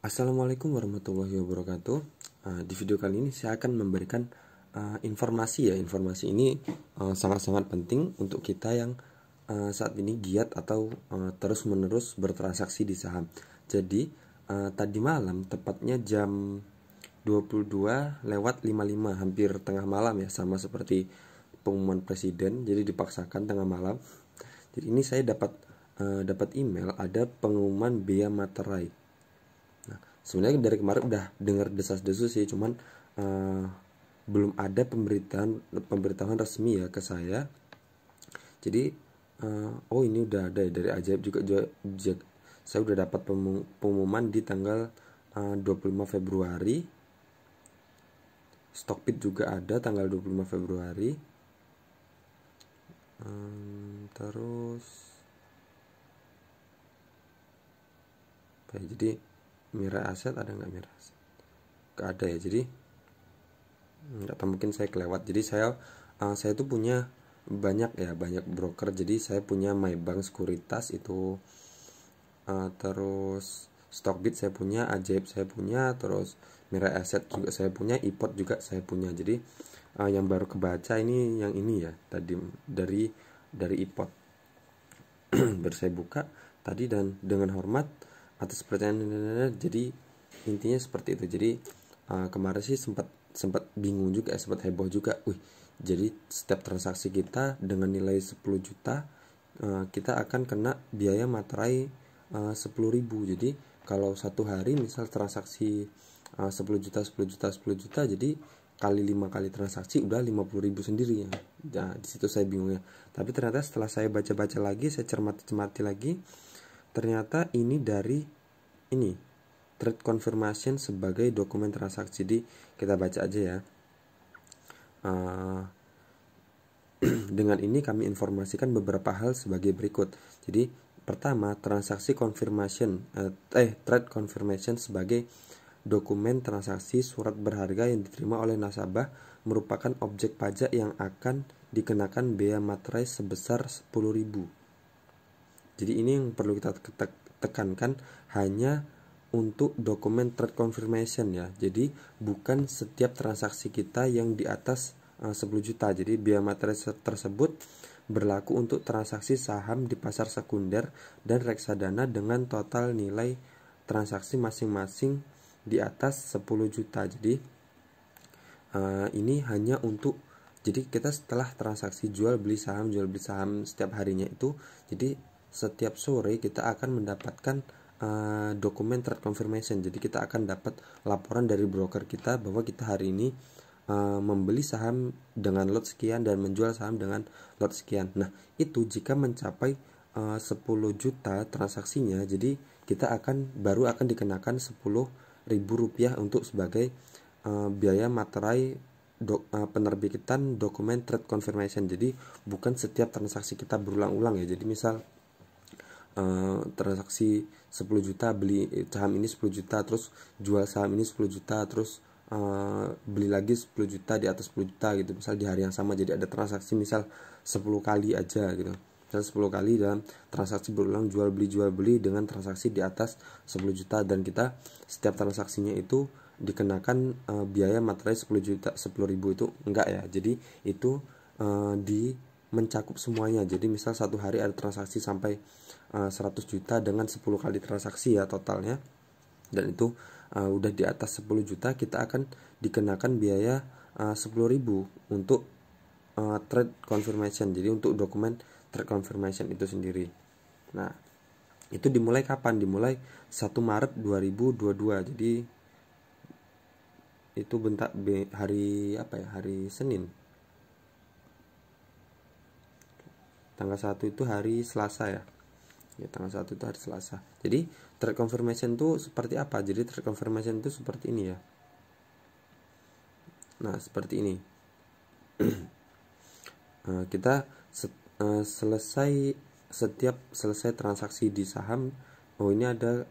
Assalamualaikum warahmatullahi wabarakatuh. Di video kali ini saya akan memberikan informasi. Informasi ini sangat-sangat penting untuk kita yang saat ini giat atau terus-menerus bertransaksi di saham. Jadi tadi malam, tepatnya jam 22:55, hampir tengah malam ya, sama seperti pengumuman presiden, jadi dipaksakan tengah malam. Jadi ini saya dapat email ada pengumuman bea materai. Nah, sebenarnya dari kemarin udah dengar desas-desus sih, cuman belum ada pemberitahuan resmi ya ke saya. Jadi oh ini udah ada ya, dari Ajaib juga saya udah dapat pengumuman di tanggal 25 Februari. Stockbit juga ada tanggal 25 Februari. Terus jadi Mira Aset ada nggak? Mira Aset nggak ada ya, jadi nggak tahu, mungkin saya kelewat. Jadi saya tuh punya banyak broker. Jadi saya punya MyBank Sekuritas itu, terus Stockbit saya punya, Ajaib saya punya, terus Mira Aset juga saya punya, iPod juga saya punya. Jadi yang baru kebaca ini yang ini ya, tadi dari iPod. Baru saya buka tadi, dan dengan hormat atas pertanyaan. Jadi intinya seperti itu. Jadi kemarin sih sempat bingung juga, sempat heboh juga. Jadi setiap transaksi kita dengan nilai 10 juta kita akan kena biaya materai 10.000. Jadi kalau satu hari misal transaksi 10 juta, jadi kali 5 kali transaksi udah 50.000 sendiri ya. Nah, di situ saya bingung ya. Tapi ternyata setelah saya baca-baca lagi, saya cermati lagi, ternyata ini dari trade confirmation sebagai dokumen transaksi. Jadi kita baca aja ya. Dengan ini kami informasikan beberapa hal sebagai berikut. Jadi pertama, transaksi confirmation trade confirmation sebagai dokumen transaksi surat berharga yang diterima oleh nasabah merupakan objek pajak yang akan dikenakan bea materai sebesar 10.000. Jadi ini yang perlu kita tekankan, hanya untuk dokumen trade confirmation ya. Jadi bukan setiap transaksi kita yang di atas 10 juta. Jadi bea materai tersebut berlaku untuk transaksi saham di pasar sekunder dan reksadana dengan total nilai transaksi masing-masing di atas 10 juta. Jadi ini hanya untuk, jadi kita setelah transaksi jual beli saham setiap harinya itu, jadi setiap sore kita akan mendapatkan dokumen trade confirmation. Jadi kita akan dapat laporan dari broker kita bahwa kita hari ini membeli saham dengan lot sekian dan menjual saham dengan lot sekian. Nah, itu jika mencapai 10 juta transaksinya, jadi kita baru akan dikenakan 10.000 rupiah untuk sebagai biaya materai penerbitan dokumen trade confirmation. Jadi bukan setiap transaksi kita berulang-ulang ya. Jadi misal transaksi 10 juta, beli saham ini 10 juta, terus jual saham ini 10 juta, terus beli lagi 10 juta di atas 10 juta gitu, misal di hari yang sama. Jadi ada transaksi misal 10 kali aja gitu, misal 10 kali dalam transaksi berulang jual beli dengan transaksi di atas 10 juta, dan kita setiap transaksinya itu dikenakan biaya materai 10 juta, 10.000 itu enggak ya. Jadi itu mencakup semuanya. Jadi misal satu hari ada transaksi sampai 100 juta dengan 10 kali transaksi ya totalnya, dan itu udah di atas 10 juta, kita akan dikenakan biaya 10.000 untuk trade confirmation. Jadi untuk dokumen trade confirmation itu sendiri. Nah, itu dimulai kapan? Dimulai 1 Maret 2022. Jadi itu hari apa ya? Hari Senin. Tanggal 1 itu hari Selasa ya. Tanggal 1 itu hari Selasa. Jadi trade confirmation itu seperti apa? Jadi trade confirmation itu seperti ini ya. Nah, seperti ini. Kita selesai transaksi di saham. Oh, ini ada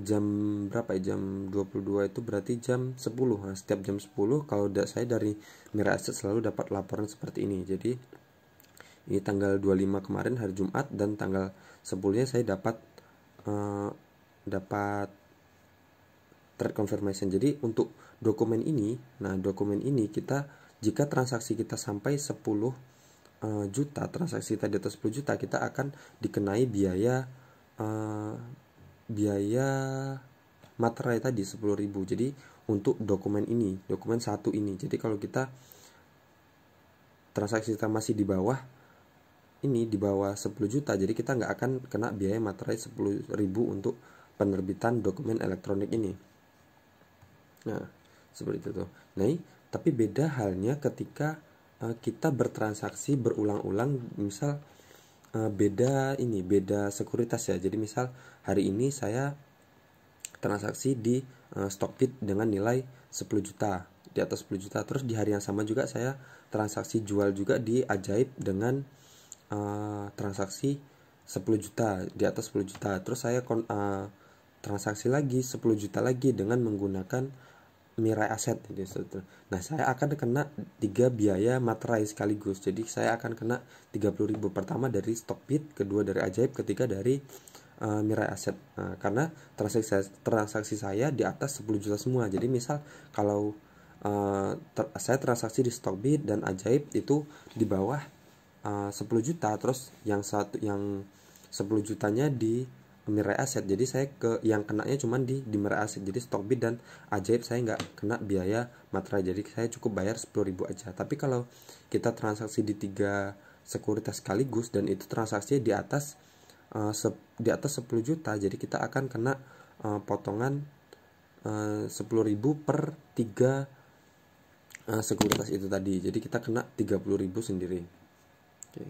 jam berapa ya? Jam 22 itu berarti jam 10. Nah, setiap jam 10 kalau saya dari Mira Aset selalu dapat laporan seperti ini. Jadi ini tanggal 25 kemarin hari Jumat, dan tanggal 10-nya saya dapat trade confirmation. Jadi untuk dokumen ini, nah dokumen ini kita, jika transaksi kita sampai 10 juta, transaksi kita di atas 10 juta, kita akan dikenai biaya materai tadi 10.000. Jadi untuk dokumen ini, dokumen satu ini. Jadi kalau kita transaksi kita masih di bawah ini, di bawah 10 juta, jadi kita nggak akan kena biaya materai 10.000 untuk penerbitan dokumen elektronik ini. Nah, seperti itu tuh. Nah, tapi beda halnya ketika kita bertransaksi berulang-ulang, misal beda sekuritas ya. Jadi misal hari ini saya transaksi di Stockbit dengan nilai 10 juta, di atas 10 juta. Terus di hari yang sama juga saya transaksi jual juga di Ajaib dengan transaksi 10 juta, di atas 10 juta. Terus saya transaksi lagi 10 juta lagi dengan menggunakan Mirai Asset gitu. Nah, saya akan kena 3 biaya materai sekaligus. Jadi saya akan kena 30.000. Pertama dari Stockbit, kedua dari Ajaib, ketiga dari Mirai Asset. Karena transaksi saya di atas 10 juta semua. Jadi misal kalau saya transaksi di Stockbit dan Ajaib itu di bawah 10 juta, terus yang 10 jutanya di Mirai Asset. Jadi saya yang kenanya cuma di Mirai Asset. Jadi Stockbit dan Ajaib saya nggak kena biaya materai. Jadi saya cukup bayar 10.000 aja. Tapi kalau kita transaksi di 3 sekuritas sekaligus dan itu transaksinya di atas 10 juta, jadi kita akan kena potongan 10.000 per 3 sekuritas itu tadi. Jadi kita kena 30.000 sendiri. Oke,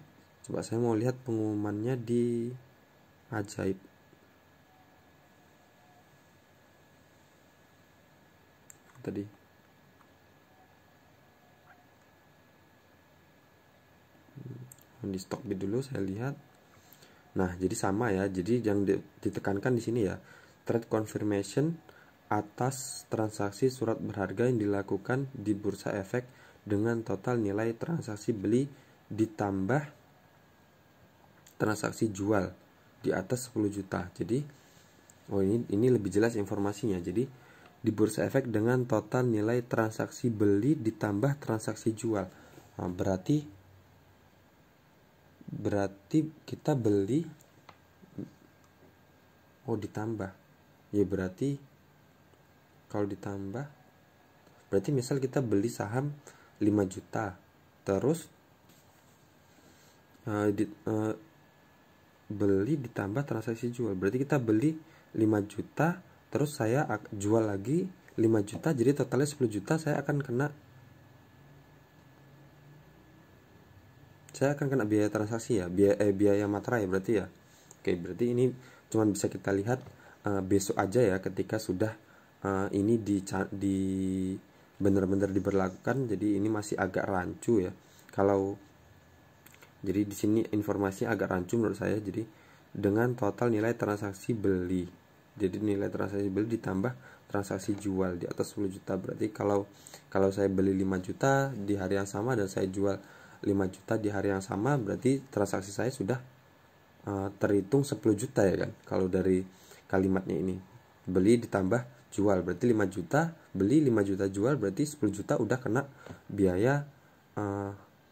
coba saya mau lihat pengumumannya di Ajaib. Tadi di Stockbit dulu saya lihat. Nah, jadi sama ya. Jadi yang ditekankan di sini ya, trade confirmation atas transaksi surat berharga yang dilakukan di Bursa Efek dengan total nilai transaksi beli ditambah transaksi jual di atas 10 juta. Jadi ini lebih jelas informasinya. Jadi di Bursa Efek dengan total nilai transaksi beli ditambah transaksi jual. Nah, berarti kita beli ditambah. Ya berarti kalau ditambah berarti misal kita beli saham 5 juta. Terus beli ditambah transaksi jual. Berarti kita beli 5 juta, terus saya jual lagi 5 juta, jadi totalnya 10 juta. Saya akan kena biaya transaksi ya, biaya materai berarti ya. Oke, berarti ini cuma bisa kita lihat besok aja ya, ketika sudah ini benar-benar diberlakukan. Jadi ini masih agak rancu ya. Jadi di sini informasinya agak rancu menurut saya. Jadi dengan total nilai transaksi beli. Jadi nilai transaksi beli ditambah transaksi jual di atas 10 juta. Berarti kalau saya beli 5 juta di hari yang sama dan saya jual 5 juta di hari yang sama, berarti transaksi saya sudah terhitung 10 juta ya kan. Kalau dari kalimatnya ini, beli ditambah jual, berarti 5 juta beli, 5 juta jual, berarti 10 juta udah kena biaya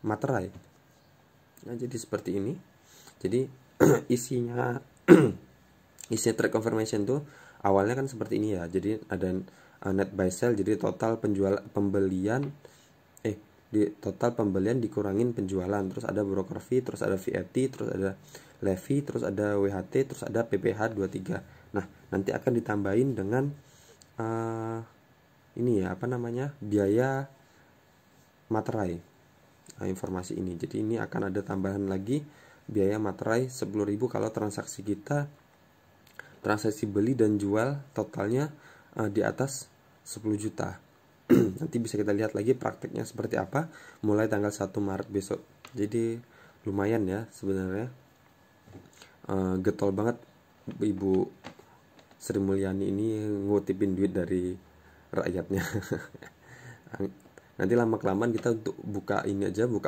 materai. Nah, jadi seperti ini. Jadi isinya trade confirmation tuh awalnya kan seperti ini ya. Jadi ada net buy sell, jadi total pembelian dikurangin penjualan, terus ada broker fee, terus ada VAT, terus ada levy, terus ada WHT, terus ada PPh 23. Nah, nanti akan ditambahin dengan biaya materai. Informasi ini. Jadi ini akan ada tambahan lagi biaya materai 10.000 kalau transaksi beli dan jual totalnya di atas 10 juta. Nanti bisa kita lihat lagi prakteknya seperti apa mulai tanggal 1 Maret besok. Jadi lumayan ya sebenarnya. Getol banget Ibu Sri Mulyani ini ngutipin duit dari rakyatnya. Nanti lama-kelamaan kita untuk buka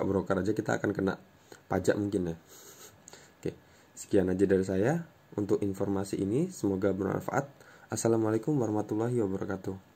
broker aja kita akan kena pajak mungkin ya. Oke, sekian aja dari saya untuk informasi ini, semoga bermanfaat. Assalamualaikum warahmatullahi wabarakatuh.